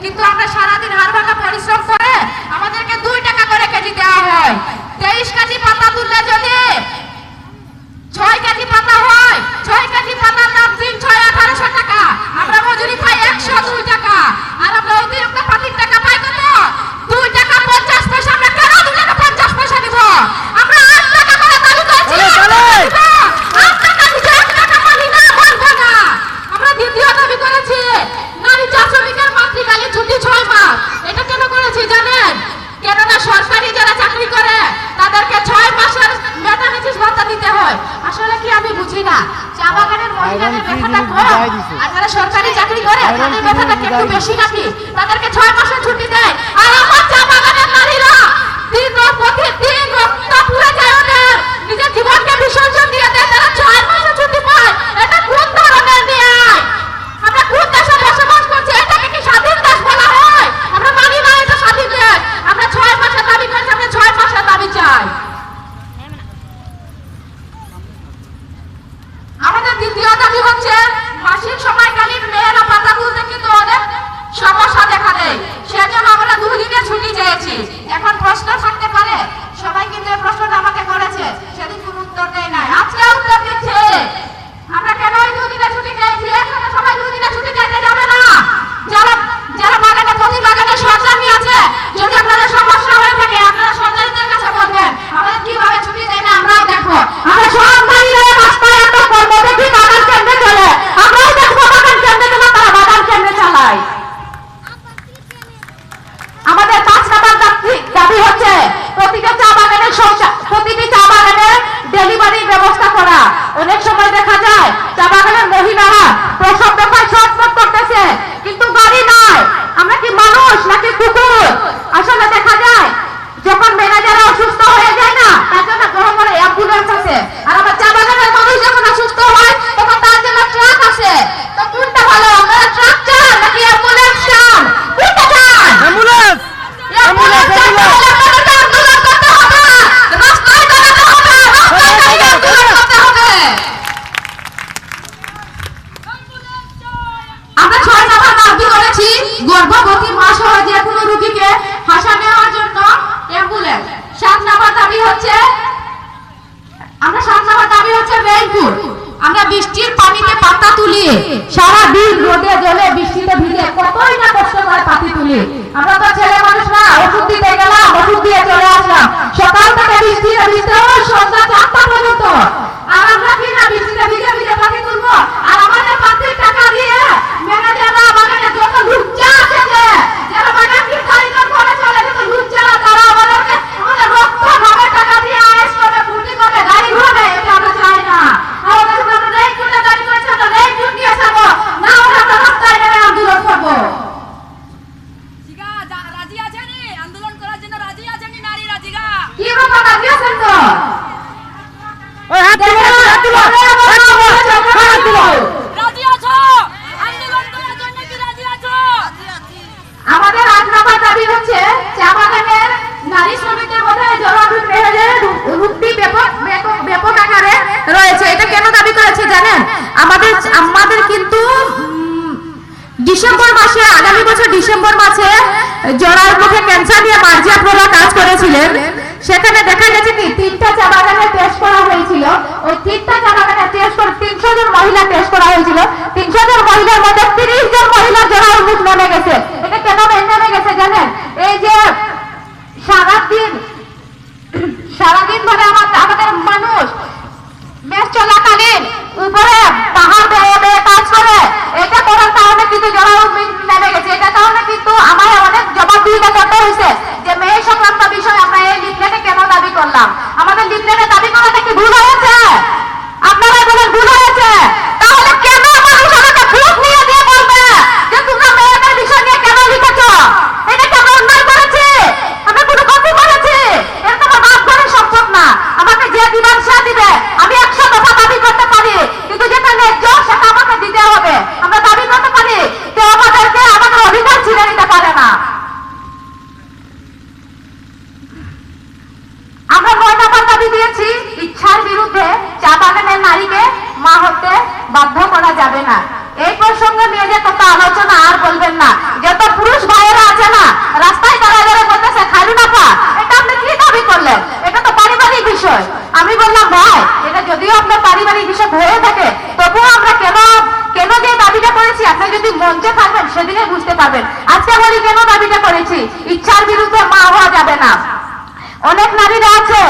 কিন্তু আমরা সারাদিন হাড় ভাঙা পরিশ্রম করে আমাদেরকে 2 টাকা করে কেজি দেওয়া হয়। 23 কেজি পাতা তুললে যদি 6 কেজি পাতা হয়, 6 কেজি পাতার দাম 3 6 1800 টাকা। আমরা মজুরি পাই 102 টাকা। আর আমরা অতিরিক্ত পাতির টাকা পাই কত? 2 টাকা 50 পয়সা। আমরা কেন 2 টাকা 50 পয়সা দিব? আমরা 8 টাকা করে দাবি করছি। 8 টাকা দিতে 1 টাকা পানি না বলবো না। আমরা দ্বিতীয় দাবি করেছি নারী চা শ্রমিকের মাতৃকালীন ছুটি 6 মাস। এটা কেন করেছি জানেন? কেননা সরকারি যারা চাকরি করে তাদেরকে 6 মাসের ম্যাটারনিটি ভাতা দিতে হয়। আসলে কি আমি বুঝি না, চা বাগানের মহিলাদের বেতনটা কম আর যারা সরকারি চাকরি করে তাদের বেতনটা একটু বেশি নাকি? তাদেরকে 6 মাসের ছুটি দেয়। আর আমার চা বাগানের নারীরা প্রতিদিন রক্ত পুড়ে যায় ওদের, নিজের জীবনকে বিসর্জন দিয়ে দেয়, তারা 6 মাসের ছুটি পায়। এটা কোন ধরনের ন্যায়? আমরা কোন দেশে বসবাস করছি? এটাকে কি স্বাধীন দেশ বলা হয়? আমরা মানি না এটা স্বাধীন দেশ। আমরা 6 মাসের দাবি করছি, আমরা 6 মাসের দাবি চাই। আমাদের দ্বিতীয় দাবি হচ্ছে মাসিক সময়কালীন মেয়েরা পাতা তুলতে কিন্তু অনেক সমস্যা দেখা দেয়। সেজন্য আমরা 2 দিনের ছুটি চেয়েছি। এখন প্রশ্ন থাকতে পারে, সবাই কিন্তু এই প্রশ্নটা আমাকে করেছে, সেদিন কোনো উত্তর দেয় নাই, আজকে উত্তর দিচ্ছে। আমরা কেন এই 2 দিনের ছুটি চেয়েছি? এখানে সবাই 2 দিনের ছুটি চাইতে যাবে না। যারা বাগানে প্রতি বাগানে সরকারি আছে, যদি আপনাদের সমস্যা হয়ে থাকে আপনারা সরকারিদের কাছে বলবেন। আমাদের কিভাবে ছুটি দেয় না আমরাও দেখো। আমরা সব বাড়িতে রাস্তায় এত করবো, দেখি বাগান কেন্দ্রে চলে, আমরাও দেখবো বাগান কেন্দ্রে চলে, তারা বাগান কেন্দ্রে চালায়। আমাদের 5 নম্বর দাবি হচ্ছে প্রতিটি চা বাগানের ডেলিভারির ব্যবস্থা করা। অনেক সময় দেখা যায় চা বাগানের মহিলারা প্রসব ব্যথায় ছটফট করতেছে, কিন্তু গাড়ি নাই। আমরা কি মানুষ নাকি কুকুর? আসলে দেখা যায় যখন ম্যানেজাররা অসুস্থ হয়ে যায় না, তার জন্য বড় বড় অ্যাম্বুলেন্স আছে। আর আমার চা বাগানের মানুষ যখন অসুস্থ হয় তখন তার জন্য ট্রাক আছে। তো কোনটা ভালো? আপনারা ট্রাক চান নাকি অ্যাম্বুলেন্স চান? কোনটা চান? অ্যাম্বুলেন্স। অ্যাম্বুলেন্স চান তাহলে আপনাদেরকে আন্দোলন করতে হবে, রাস্তায় দাঁড়াতে হবে, রাস্তায় দাঁড়িয়ে আন্দোলন করতে হবে। আমরা 6 নম্বর দাবি করেছি গর্ভবতী মা সহ যে কোনো রোগীকে হাসা নেওয়ার জন্য অ্যাম্বুলেন্স। 7 নম্বর দাবি হচ্ছে রেইনপুর। আমরা বৃষ্টির পানিতে পাতা তুলি, সারা দিন রোদে জলে বৃষ্টিতে ভিজে কতই না কষ্ট করে পাতি তুলি। আমরা তো ছেলে মানুষ না, ওষুধ দিতে গেলাম, ওষুধ দিয়ে চলে আসলাম, সকাল থেকে বৃষ্টিতে ভিজতে হয় সন্ধ্যা 4টা পর্যন্ত। আর আমরা কি না বৃষ্টিতে ভিজে ভিজে পাতি তুলবো? আর আমাদের পাতির টাকা দিয়ে ম্যানেজাররা বাগানে যত লুচ্চা আছে, যারা বাগান কি খারিদার করে চলে, যত লুচ্চারা, তারা আমাদেরকে আমাদের রক্ত ভাবে টাকা দিয়ে আয়েস করে, ফুটি করে, গাড়ি ঘোড়া। এটা আমরা চাই না। আমাদের আমরা রেট করে দাঁড়িয়ে করেছে, আমরা রেট দিয়ে যাবো না, আমরা রাস্তায় নেমে আন্দোলন করবো। রাজি আছেন আন্দোলন করার জন্য? রাজি আছেন নারীরা? জিগা কি বাবা রাজি আছেন তো? ওই হাত তুলো, হাত তুলো, হাত তুলো। রাজি আছো আন্দোলন করার জন্য? কি রাজি আছো? আমাদের 8 নম্বর দাবি হচ্ছে চা বাগানের নারী শ্রমিকদের মধ্যে জনগণ রুক্তি ব্যাপক আকারে রয়েছে। এটা কেন দাবি করেছে জানেন? আমাদের কিন্তু ডিসেম্বর মাসে, আগামী বছর ডিসেম্বর মাসে জরার মুখে ক্যান্সার নিয়ে মার্জিয়া প্রভা কাজ করেছিলেন। সেখানে দেখা গেছে কি 3টা চা বাগানে টেস্ট করা হয়েছিল। ওই 3টা চা বাগানে টেস্ট করে 300 জন মহিলা টেস্ট করা হয়েছিল। 300 জন মহিলার মধ্যে 30 জন মহিলা জরার মুখ নেমে গেছে। এটা কেন নেমে গেছে জানেন? এই যে সারাদিন ধরে আমাদের মানুষ বেশ চলাকালীন উপরে পাহাড় বেয়ে কাজ করে, এটা করার কারণে কিন্তু জরায়ু নেমে গেছে। এটা কারণে কিন্তু আমার অনেক জবাবদিহিতা করতে হয়েছে যে মেয়ে সংক্রান্ত বিষয় আমরা এই লিফলেটে কেন দাবি করলাম। আমাদের লিফলেটে দাবি করাটা কি ভুল হয়েছে? আপনারা বলেন ভুল হয়েছে? তাহলে কেন মানুষ আমাকে ভোট নিয়ে দিয়ে বলবে যে তোমরা মেয়েদের বিষয় নিয়ে কেন লিখেছো? এটা কি আমরা অন্যায় করেছি? আমরা কোনো ক্ষতি করেছি? এটা তো আমার বাপ ঘরের সম্পদ না। আমাকে যে দিবেন সে দিবে। আমি 100 দফা দাবি করতে পারি, কিন্তু যেটা ন্যায্য সেটা আমাকে দিতে হবে। আমরা দাবি করতে পারি, কেউ আমাদেরকে আমাদের অধিকার ছিনে নিতে পারে না। আমরা 9 নম্বর দাবি দিয়েছি ইচ্ছার বিরুদ্ধে আমি বললাম ভাই এটা যদিও আপনার পারিবারিক হিসাব হয়ে থাকে তবুও আমরা কেন কেন যে দাবিটা করেছি আপনি যদি মঞ্চে থাকবেন সেদিনে বুঝতে পারবেন। আজকে বলি কেন দাবিটা করেছি, ইচ্ছার বিরুদ্ধে মা হওয়া যাবে না। অনেক নারীরা আছে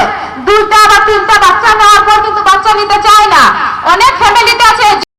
2টা বা 3টা বাচ্চা নেওয়ার পর কিন্তু বাচ্চা নিতে চায় না। অনেক ফ্যামিলিতে আছে